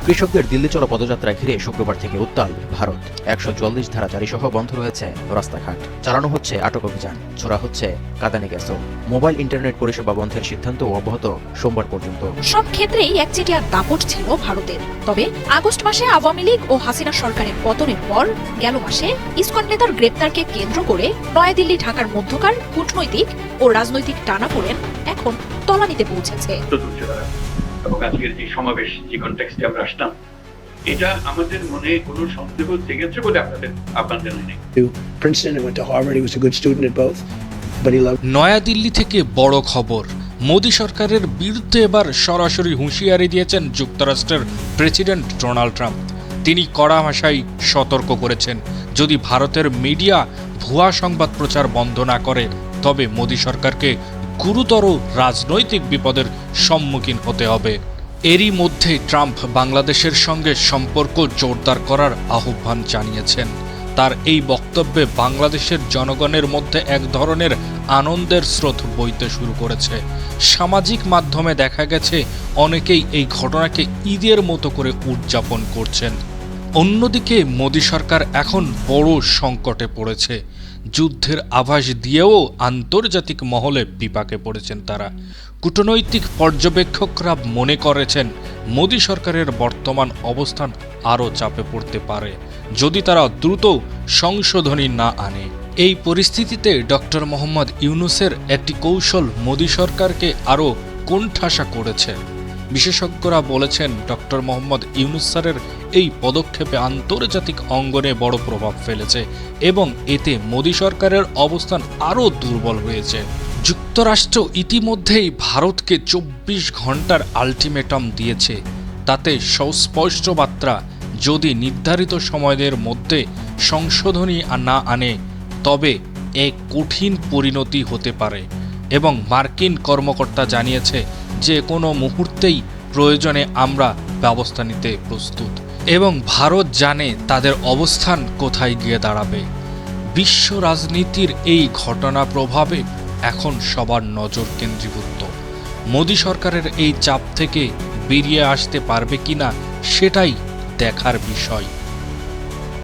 কৃষকদের দিল্লি চলো পদযাত্রা ঘিরে শুক্রবার থেকে উত্তাল ভারত। ১৪৪ ধারা জারি সহ বন্ধ রয়েছে রাস্তাঘাট, চালানো হচ্ছে আটক অভিযান, ছোড়া হচ্ছে কাঁদানে গ্যাসও। মোবাইল ইন্টারনেট পরিষেবা বন্ধের সিদ্ধান্ত অব্যাহত সোমবার পর্যন্ত। সব ক্ষেত্রেই একচেটিয়া দাপট ছিল ভারতের। তবে আগস্ট মাসে আওয়ামী লীগ ও হাসিনা সরকারের পতনের পর গেল মাসে ইসকন নেতার গ্রেপ্তারকে কেন্দ্র করে নয়াদিল্লি ঢাকার মধ্যকার কূটনৈতিক ও রাজনৈতিক টানাপোড়েন এখন তলানিতে পৌঁছেছে। এবং আজকের যে সমাবেশ, যে কনটেক্সটে আমরা আসলাম, এটা আমাদের মনে কোনো সন্দেহ জেগেছে বলে আপনাদের জানেন। Princeton and went to Harvard. He was a good student at both, but he loved. New Delhi থেকে বড় খবর, মোদী সরকারের বিরুদ্ধে এবার সরাসরি হুঁশিয়ারি দিয়েছেন যুক্তরাষ্ট্রের প্রেসিডেন্ট ডোনাল্ড ট্রাম্প। তিনি কড়া ভাষায় সতর্ক করেছেন, যদি ভারতের মিডিয়া ভুয়া সংবাদ প্রচার বন্ধ না করে তবে মোদী সরকারকে গুরুতর রাজনৈতিক বিপদের সম্মুখীন হতে হবে। এরই মধ্যে ট্রাম্প বাংলাদেশের সঙ্গে সম্পর্ক জোরদার করার আহ্বান জানিয়েছেন। তার এই বক্তব্যে বাংলাদেশের জনগণের মধ্যে এক ধরনের আনন্দের স্রোত বইতে শুরু করেছে। সামাজিক মাধ্যমে দেখা গেছে অনেকেই এই ঘটনাকে ঈদের মতো করে উদযাপন করছেন। অন্যদিকে মোদী সরকার এখন বড় সংকটে পড়েছে। যুদ্ধের আভাস দিয়েও আন্তর্জাতিক মহলে বিপাকে পড়েছেন তারা। কূটনৈতিক পর্যবেক্ষকরা মনে করেছেন মোদী সরকারের বর্তমান অবস্থান আরও চাপে পড়তে পারে যদি তারা দ্রুত সংশোধনী না আনে। এই পরিস্থিতিতে ডক্টর মোহাম্মদ ইউনূসের একটি কৌশল মোদী সরকারকে আরও কোণঠাসা করেছে। বিশেষজ্ঞরা বলেছেন ডক্টর মোহাম্মদ ইউনূস স্যারের এই পদক্ষেপে আন্তর্জাতিক অঙ্গনে বড় প্রভাব ফেলেছে এবং এতে মোদী সরকারের অবস্থান আরও দুর্বল হয়েছে। যুক্তরাষ্ট্র ইতিমধ্যেই ভারতকে ২৪ ঘন্টার আলটিমেটাম দিয়েছে। তাতে সুস্পষ্ট বার্তা, যদি নির্ধারিত সময়ের মধ্যে সংশোধনী না আনে তবে এক কঠিন পরিণতি হতে পারে এবং মার্কিন কর্মকর্তা জানিয়েছে যে কোনো মুহূর্তেই প্রয়োজনে আমরা ব্যবস্থা নিতে প্রস্তুত এবং ভারত জানে তাদের অবস্থান কোথায় গিয়ে দাঁড়াবে। বিশ্ব রাজনীতির এই ঘটনা প্রভাবে এখন সবার নজর কেন্দ্রীভূত। মোদী সরকারের এই চাপ থেকে বেরিয়ে আসতে পারবে কিনা সেটাই দেখার বিষয়।